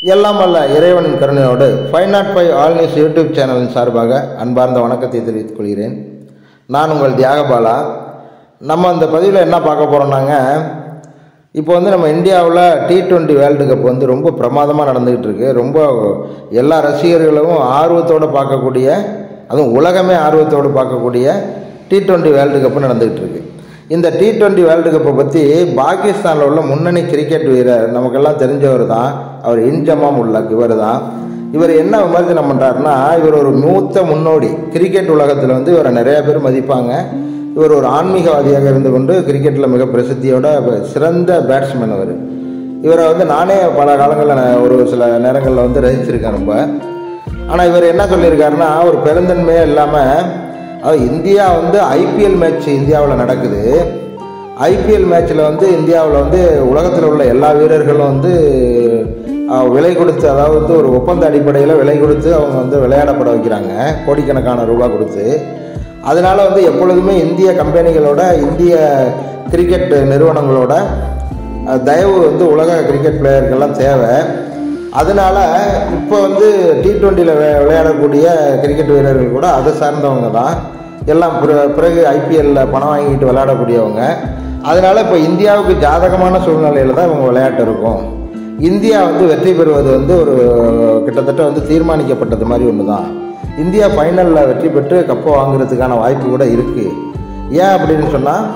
எல்லாம் வல்ல இறைவனின் கருணையோடு 505 ஆல் நியூஸ் யூடியூப் சேனலின் சார்பாக அன்பார்ந்த வணக்கத்தை தெரிவித்துக் கொள்கிறேன். நான் உங்கள் தியாகபாலா. நம்ம அந்த பதிவில் என்ன பார்க்க போகிறோம்னாங்க, இப்போ நம்ம இந்தியாவில் T20 வேர்ல்டு கப் ரொம்ப பிரமாதமாக நடந்துக்கிட்டு இருக்கு. ரொம்ப எல்லா ரசிகர்களும் ஆர்வத்தோடு பார்க்கக்கூடிய, அதுவும் உலகமே ஆர்வத்தோடு பார்க்கக்கூடிய T20 வேர்ல்டு கப்பு நடந்துக்கிட்டு இருக்கு. இந்த T20 வேர்ல்டு கப்பை பற்றி பாகிஸ்தானில் உள்ள முன்னணி கிரிக்கெட் வீரர், நமக்கெல்லாம் தெரிஞ்சவர் தான், அவர் இன்ஜமாம் உல்லக். இவர் என்ன விமர்சனம் பண்ணுறாருன்னா, இவர் ஒரு மூத்த முன்னோடி கிரிக்கெட் உலகத்தில். இவரை நிறைய பேர் மதிப்பாங்க. இவர் ஒரு ஆன்மீகவாதியாக இருந்து கொண்டு கிரிக்கெட்டில் மிக பிரசித்தியோட சிறந்த பேட்ஸ்மேன். இவரை நானே பல காலங்களில் ஒரு சில நேரங்களில் ரசிச்சிருக்கேன் ரொம்ப. ஆனால் இவர் என்ன சொல்லியிருக்காருன்னா, ஒரு பெருந்தன்மையே இல்லாமல், இந்தியா ஐபிஎல் மேட்ச் இந்தியாவில் நடக்குது. ஐபிஎல் மேட்ச்சில் இந்தியாவில் உலகத்தில் உள்ள எல்லா வீரர்களும் விலை கொடுத்து, அதாவது ஒரு ஒப்பந்த அடிப்படையில் விலை கொடுத்து அவங்க விளையாடப்பட வைக்கிறாங்க, கோடிக்கணக்கான ரூபாய் கொடுத்து. அதனால எப்பொழுதுமே இந்திய கம்பெனிகளோட, இந்திய கிரிக்கெட் நிறுவனங்களோட தயவு உலக கிரிக்கெட் பிளேயர்கள்லாம் தேவை. அதனால இப்போ T20 விளையாடக்கூடிய கிரிக்கெட் வீரர்கள் கூட அதை சார்ந்தவங்க தான். எல்லாம் பிறகு ஐபிஎல்லில் பணம் வாங்கிட்டு விளையாடக்கூடியவங்க. அதனால இப்போ இந்தியாவுக்கு ஜாதகமான சூழ்நிலையில் தான் இவங்க விளையாட்டு இருக்கும். இந்தியா வெற்றி பெறுவது ஒரு கிட்டத்தட்ட தீர்மானிக்கப்பட்டது மாதிரி ஒன்று தான். இந்தியா ஃபைனலில் வெற்றி பெற்று கப்பை வாங்குறதுக்கான வாய்ப்பு கூட இருக்குது. ஏன் அப்படின்னு சொன்னால்,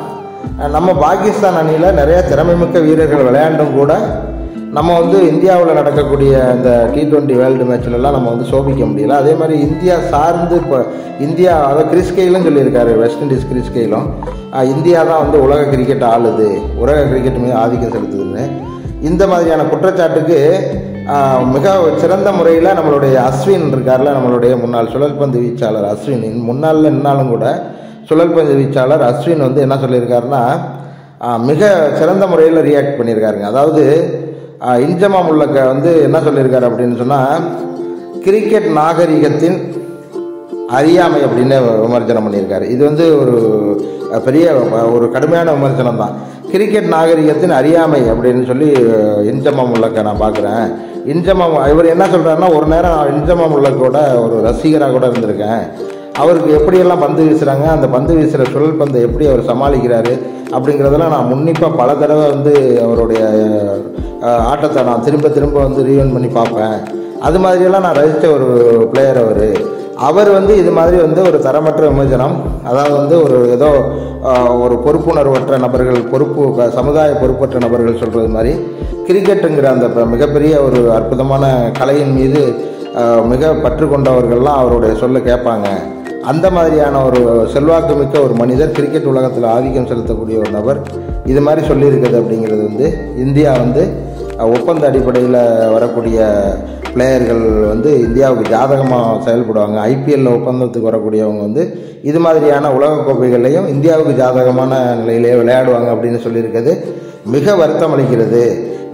நம்ம பாகிஸ்தான் அணியில் நிறைய திறமைமிக்க வீரர்கள் விளையாண்டும் கூட நம்ம இந்தியாவில் நடக்கக்கூடிய இந்த T20 வேர்ல்டு மேட்ச்லலாம் நம்ம சோபிக்க முடியல. அதே மாதிரி இந்தியா சார்ந்து இப்போ இந்தியா, அதை கிறிஸ் கெயிலும் சொல்லியிருக்காரு, வெஸ்ட் இண்டீஸ் கிறிஸ் கெயிலும், இந்தியா தான் உலக கிரிக்கெட் ஆளுது, உலக கிரிக்கெட் மீது ஆதிக்கம் செலுத்துதுன்னு. இந்த மாதிரியான குற்றச்சாட்டுக்கு மிக சிறந்த முறையில் நம்மளுடைய அஸ்வின் இருக்கார்ல, நம்மளுடைய முன்னாள் சுழல்பந்து வீச்சாளர் அஸ்வின், முன்னாள் என்னாலும் கூட சுழல்பந்து வீச்சாளர் அஸ்வின் என்ன சொல்லியிருக்காருன்னா, மிக சிறந்த முறையில் ரியாக்ட் பண்ணியிருக்காருங்க. அதாவது இன்ஜமாம் உல்லக் என்ன சொல்லியிருக்காரு அப்படின்னு சொன்னால், கிரிக்கெட் நாகரிகத்தின் அறியாமை அப்படின்னு விமர்சனம் பண்ணியிருக்காரு. இது ஒரு பெரிய ஒரு கடுமையான விமர்சனம் தான். கிரிக்கெட் நாகரிகத்தின் அறியாமை அப்படின்னு சொல்லி இன்ஜமாம் உல்லக்கை நான் பார்க்குறேன். இவர் என்ன சொல்கிறாருன்னா, ஒரு நேரம் இன்ஜமாம் உல்லக்கோட ஒரு ரசிகராக கூட இருந்திருக்கேன். அவருக்கு எப்படியெல்லாம் பந்து வீசுகிறாங்க, அந்த பந்து வீசுகிற சுழல் பந்தை எப்படி அவர் சமாளிக்கிறாரு அப்படிங்கிறதெல்லாம் நான் முன்னிப்பாக பல தடவை அவருடைய ஆட்டத்தை நான் திரும்ப திரும்ப ரீவைண்ட் பண்ணி பார்ப்பேன். அது மாதிரியெல்லாம் நான் ரசித்த ஒரு பிளேயர் அவர் இது மாதிரி ஒரு தரமற்ற விமர்சனம், அதாவது ஒரு ஏதோ ஒரு பொறுப்புணர்வற்ற நபர்கள், சமுதாய பொறுப்பற்ற நபர்கள் சொல்கிறது மாதிரி கிரிக்கெட்டுங்கிற அந்த மிகப்பெரிய ஒரு அற்புதமான கலையின் மீது மிக பற்று கொண்டவர்கள்லாம் அவருடைய சொல்ல கேட்பாங்க. அந்த மாதிரியான ஒரு செல்வாக்கு மிக்க ஒரு மனிதர், கிரிக்கெட் உலகத்தில் ஆதிக்கம் செலுத்தக்கூடிய ஒரு நபர் இது மாதிரி சொல்லியிருக்குது. அப்படிங்கிறது இந்தியா ஒப்பந்த அடிப்படையில் வரக்கூடிய பிளேயர்கள் இந்தியாவுக்கு ஜாதகமாக செயல்படுவாங்க. ஐபிஎல்லில் ஒப்பந்தத்துக்கு வரக்கூடியவங்க இது மாதிரியான உலகக்கோப்பைகள்லையும் இந்தியாவுக்கு ஜாதகமான நிலையிலேயே விளையாடுவாங்க அப்படின்னு சொல்லியிருக்கிறது மிக வருத்தம் அளிக்கிறது.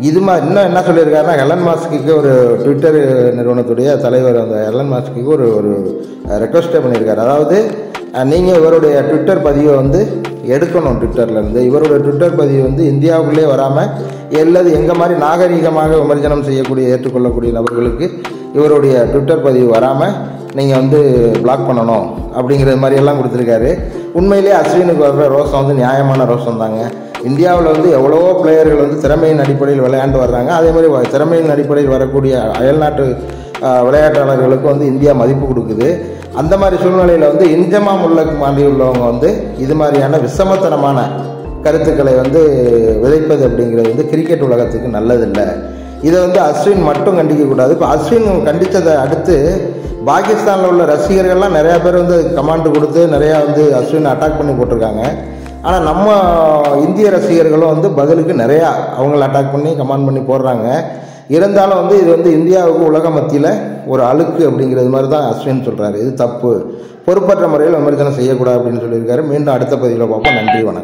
இன்னும் என்ன சொல்லியிருக்காருன்னா, எலன் மாஸ்க்கு ஒரு ட்விட்டர் நிறுவனத்துடைய தலைவர் எலன் மாஸ்க்கு ஒரு ரெக்வஸ்ட்டே பண்ணியிருக்காரு. அதாவது நீங்கள் இவருடைய ட்விட்டர் பதிவை எடுக்கணும், ட்விட்டர்லேருந்து இவருடைய ட்விட்டர் பதிவு இந்தியாவுக்குள்ளே வராமல் எல்லாது எங்கள் மாதிரி நாகரீகமாக விமர்சனம் செய்யக்கூடிய, ஏற்றுக்கொள்ளக்கூடிய நபர்களுக்கு இவருடைய ட்விட்டர் பதிவு வராமல் நீங்கள் பிளாக் பண்ணணும் அப்படிங்கிறது மாதிரியெல்லாம் கொடுத்துருக்காரு. உண்மையிலே அஸ்வினுக்கு வர்ற ரோஷம் நியாயமான ரோஷம் தாங்க. இந்தியாவில் எவ்வளவோ பிளேயர்கள் திறமையின் அடிப்படையில் விளையாண்டு வர்றாங்க. அதே மாதிரி திறமையின் அடிப்படையில் வரக்கூடிய அயல்நாட்டு விளையாட்டாளர்களுக்கு இந்தியா மதிப்பு கொடுக்குது. அந்த மாதிரி சூழ்நிலையில் இன்ஜமாம் உல்லக் மாதிரி உள்ளவங்க இது மாதிரியான விஷமத்தனமான கருத்துக்களை விதைப்பது அப்படிங்கிறது கிரிக்கெட் உலகத்துக்கு நல்லதில்லை. இதை அஸ்வின் மட்டும் கண்டிக்கக்கூடாது. இப்போ அஸ்வின் கண்டித்ததை அடுத்து பாகிஸ்தானில் உள்ள ரசிகர்கள்லாம் நிறையா பேர் கமாண்ட் கொடுத்து நிறையா அஸ்வினை அட்டாக் பண்ணி போட்டிருக்காங்க. ஆனால் நம்ம இந்திய ரசிகர்களும் பதிலுக்கு நிறையா அவங்கள அட்டாக் பண்ணி கமாண்ட் பண்ணி போடுறாங்க. இருந்தாலும் இது இந்தியாவுக்கு உலக மத்தியில் ஒரு அழுக்கு அப்படிங்கிறது மாதிரி தான் அஸ்வின் சொல்கிறாரு. இது தப்பு, பொறுப்பற்ற முறையில் விமர்சனம் செய்யக்கூடாது அப்படின்னு சொல்லியிருக்காரு. மீண்டும் அடுத்த பதிவில் பார்ப்போம். நன்றி, வணக்கம்.